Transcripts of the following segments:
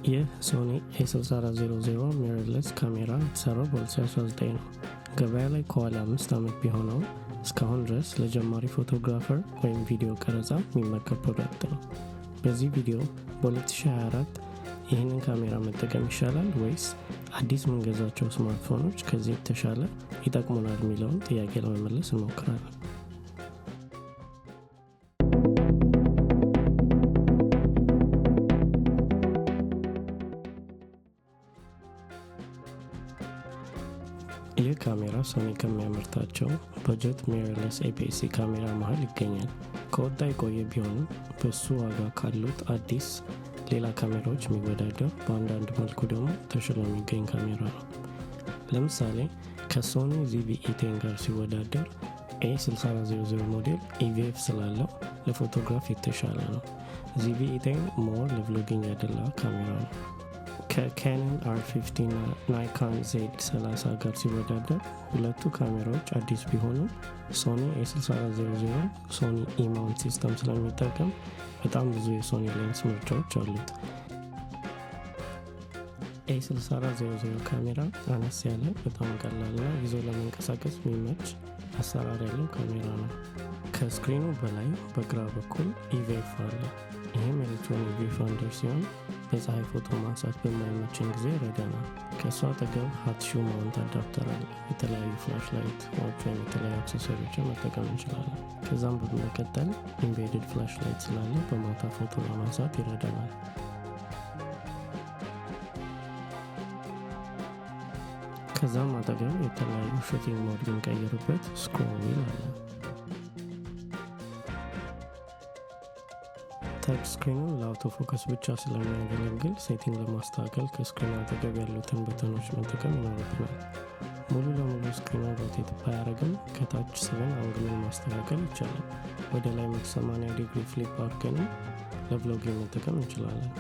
ይህ ሶኒ a6400 Mirrorless ካሜራ የተሰራው በ2019 ነው። ገበያ ላይ ከዋለ 5 ዓመት ቢሆነው እስካሁን ድረስ ለጀማሪ ፎቶግራፈር ወይም ቪዲዮ ቀረጻ የሚመከር ፕሮዳክት ነው። በዚህ ቪዲዮ በ2024 ይህንን ካሜራ መጠቀም ይሻላል ወይስ አዲስ ምንገዛቸው ስማርትፎኖች ከዚህ የተሻለ ይጠቅሙናል የሚለውን ጥያቄ ለመመለስ እንሞክራለን። ይህ ካሜራ ሶኒ ከሚያመርታቸው በጀት ሚረርለስ APS-C ካሜራ መሃል ይገኛል። ከወጣ የቆየ ቢሆንም በሱ ዋጋ ካሉት አዲስ ሌላ ካሜራዎች የሚወዳደር በአንዳንድ መልኩ ደግሞ ተሽሎ የሚገኝ ካሜራ ነው። ለምሳሌ ከሶኒ ZV-E10 ጋር ሲወዳደር a6400 ሞዴል EVF ስላለው ለፎቶግራፍ የተሻለ ነው። ZV-E10 ሞር ለቭሎጊንግ ያደላ ካሜራ ነው። ከካኖን R50 እና ናይኮን Z30 ጋር ሲወዳደር ሁለቱ ካሜራዎች አዲስ ቢሆኑም ሶኒ a6400 ሶኒ E-ማውንት ሲስተም ስለሚጠቀም በጣም ብዙ የሶኒ ሌንስ ምርጫዎች አሉት። a6400 ካሜራ አነስ ያለ በጣም ቀላልና ይዞ ለመንቀሳቀስ የሚመች አሰራር ያለው ካሜራ ነው። ከስክሪኑ በላይ በግራ በኩል EVF አለ። ይህም ኤሌክትሮኒክ ቪውፋይንደር ሲሆን በፀሐይ ፎቶ ማንሳት በማይመችን ጊዜ ይረዳናል። ከእሱ አጠገብ ሃት ሹ ማውንት አዳፕተር አለ። የተለያዩ ፍላሽ ላይት ወይም የተለያዩ አክሰሰሪዎችን መጠቀም እንችላለን። ከዛም በመቀጠል ኢምቤድድ ፍላሽ ላይት ስላለ በማታ ፎቶ ለማንሳት ይረዳናል። ከዛም አጠገብ የተለያዩ ሹቲንግ ሞድ የምንቀይርበት ስክሮል ዊል አለ። ታች ስክሪኑን ለአውቶ ፎከስ ብቻ ስለሚያገለግል ሴቲንግ ለማስተካከል ከስክሪኑ አጠገብ ያሉትን በተኖች መጠቀም ይኖርብናል። ሙሉ ለሙሉ ስክሪኑን ሮቴት ባያደርግም ከታች ስበን አንግሉን ማስተካከል ይቻላል። ወደ ላይ 180 ዲግሪ ፍሊፕ አድርገንም ለቭሎጊንግ መጠቀም እንችላለን።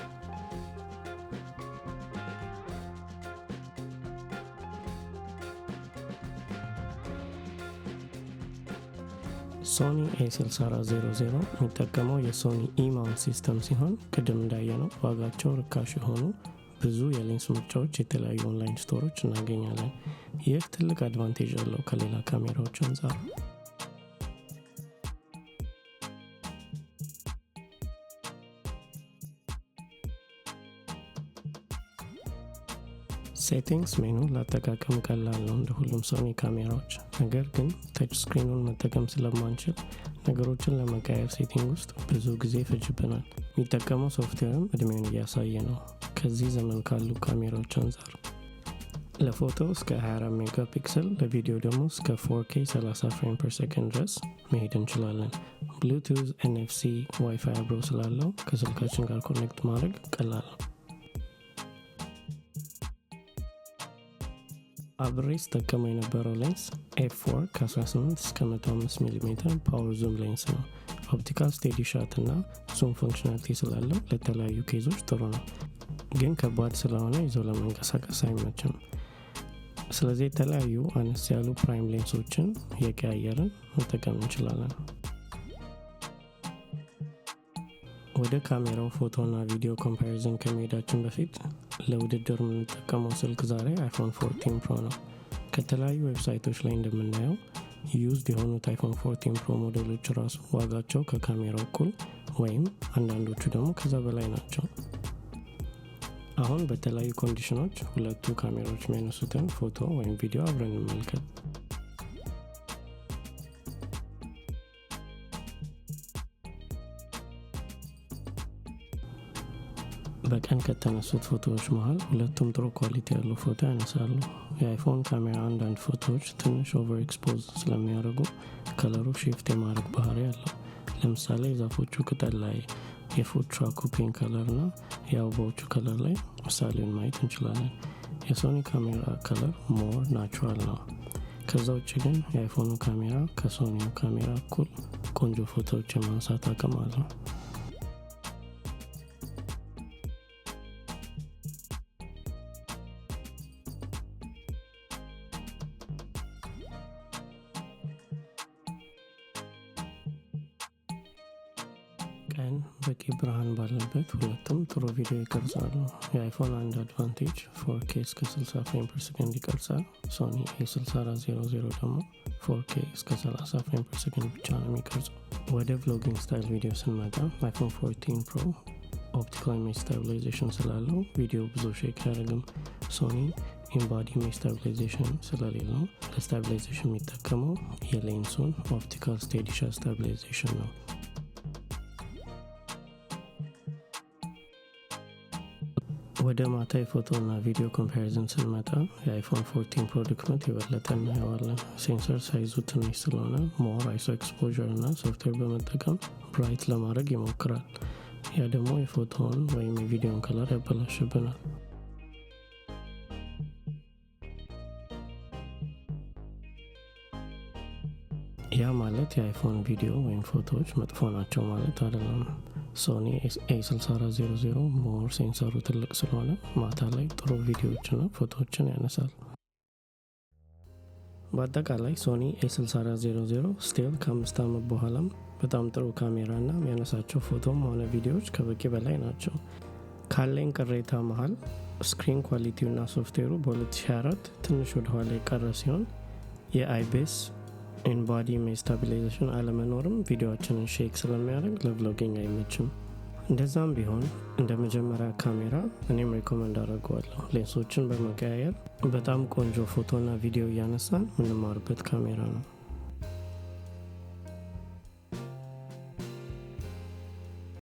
ሶኒ a6400 የሚጠቀመው የሶኒ E-ማውንት ሲስተም ሲሆን ቅድም እንዳየነው ዋጋቸው ርካሽ የሆኑ ብዙ የሌንስ ምርጫዎች የተለያዩ ኦንላይን ስቶሮች እናገኛለን። ይህ ትልቅ አድቫንቴጅ አለው ከሌላ ካሜራዎች አንጻር። ሴቲንግስ ሜኑ ለአጠቃቀም ቀላል ነው እንደ ሁሉም ሶኒ ካሜራዎች። ነገር ግን ተች ስክሪኑን መጠቀም ስለማንችል ነገሮችን ለመቀየር ሴቲንግ ውስጥ ብዙ ጊዜ ይፈጅብናል። የሚጠቀመው ሶፍትዌርም እድሜውን እያሳየ ነው ከዚህ ዘመን ካሉ ካሜራዎች አንጻር። ለፎቶ እስከ 24 ሜጋፒክሰል፣ ለቪዲዮ ደግሞ እስከ 4K 30 ፍሬም ፐር ሰከንድ ድረስ መሄድ እንችላለን። ብሉቱዝ፣ NFC፣ ዋይፋይ አብሮ ስላለው ከስልካችን ጋር ኮኔክት ማድረግ ቀላል ነው። አብሬ ስጠቀመው የነበረው ሌንስ f4 ከ18 እስከ 105 ሚሜ ፓወር ዙም ሌንስ ነው። ኦፕቲካል ስቴዲ ሻት እና ዙም ፈንክሽናሊቲ ስላለው ለተለያዩ ኬዞች ጥሩ ነው፣ ግን ከባድ ስለሆነ ይዞ ለመንቀሳቀስ አይመችም። ስለዚህ የተለያዩ አነስ ያሉ ፕራይም ሌንሶችን የቀያየርን መጠቀም እንችላለን። ወደ ካሜራው ፎቶና ቪዲዮ ኮምፓሪዝን ከመሄዳችን በፊት ለውድድር የምንጠቀመው ስልክ ዛሬ አይፎን 14 ፕሮ ነው። ከተለያዩ ዌብሳይቶች ላይ እንደምናየው ዩዝድ የሆኑት አይፎን 14 ፕሮ ሞዴሎች ራሱ ዋጋቸው ከካሜራው እኩል ወይም አንዳንዶቹ ደግሞ ከዛ በላይ ናቸው። አሁን በተለያዩ ኮንዲሽኖች ሁለቱ ካሜራዎች የሚያነሱትን ፎቶ ወይም ቪዲዮ አብረን እንመልከት። በቀን ከተነሱት ፎቶዎች መሃል ሁለቱም ጥሩ ኳሊቲ ያለው ፎቶ ያነሳሉ። የአይፎን ካሜራ አንዳንድ ፎቶዎች ትንሽ ኦቨር ኤክስፖዝ ስለሚያደርጉ ከለሩ ሺፍት የማድረግ ባህሪ አለው። ለምሳሌ የዛፎቹ ቅጠል ላይ፣ የፉድ ትራኩ ፒንክ ከለር እና የአበባዎቹ ከለር ላይ ምሳሌውን ማየት እንችላለን። የሶኒ ካሜራ ከለር ሞር ናቹራል ነው። ከዛ ውጭ ግን የአይፎኑ ካሜራ ከሶኒው ካሜራ እኩል ቆንጆ ፎቶዎች የማንሳት አቅም አለው። ቀን በቂ ብርሃን ባለበት ሁለቱም ጥሩ ቪዲዮ ይቀርጻሉ። የአይፎን አንድ አድቫንቴጅ 4K እስከ 60 ፍሬም ፐር ሰከንድ ይቀርጻል። ሶኒ a6400 ደግሞ 4K እስከ 30 ፍሬም ፐር ሰከንድ ብቻ ነው የሚቀርጸው። ወደ ቭሎጊንግ ስታይል ቪዲዮ ስንመጣ አይፎን 14 ፕሮ ኦፕቲካል ኢሜጅ ስታቢላይዜሽን ስላለው ቪዲዮ ብዙ ሼክ አያደርግም። ሶኒ ኢንባዲ ኢሜጅ ስታቢላይዜሽን ስለሌለው ለስታቢላይዜሽን የሚጠቀመው የሌንሱን ኦፕቲካል ስቴዲሻ ስታቢላይዜሽን ነው። ወደ ማታ የፎቶ እና ቪዲዮ ኮምፓሪዝን ስንመጣ የአይፎን 14 ፕሮ ድክመት የበለጠ እናየዋለን። ሴንሰር ሳይዙ ትንሽ ስለሆነ ሞር አይሶ ኤክስፖዠር እና ሶፍትዌር በመጠቀም ብራይት ለማድረግ ይሞክራል። ያ ደግሞ የፎቶውን ወይም የቪዲዮን ከለር ያበላሽብናል። ያ ማለት የአይፎን ቪዲዮ ወይም ፎቶዎች መጥፎ ናቸው ማለት አይደለም። ሶኒ a6400 ሞር ሴንሰሩ ትልቅ ስለሆነ ማታ ላይ ጥሩ ቪዲዮዎችና ፎቶዎችን ያነሳል። በአጠቃላይ ሶኒ a6400 ስቲል ከ5 ዓመት በኋላም በጣም ጥሩ ካሜራ እና የሚያነሳቸው ፎቶም ሆነ ቪዲዮዎች ከበቂ በላይ ናቸው። ካለኝ ቅሬታ መሃል ስክሪን ኳሊቲው እና ሶፍትዌሩ በ2024 ትንሽ ወደኋላ የቀረ ሲሆን የአይቤስ ኢንባዲ ኢሜጅ ስታቢላይዜሽን አለመኖርም ቪዲዮዎችንን ሼክ ስለሚያደርግ ለቭሎጊንግ አይመችም። እንደዛም ቢሆን እንደ መጀመሪያ ካሜራ እኔም ሪኮመንድ አደርገዋለሁ። ሌንሶችን በመቀያየር በጣም ቆንጆ ፎቶና ቪዲዮ እያነሳን ምንማርበት ካሜራ ነው።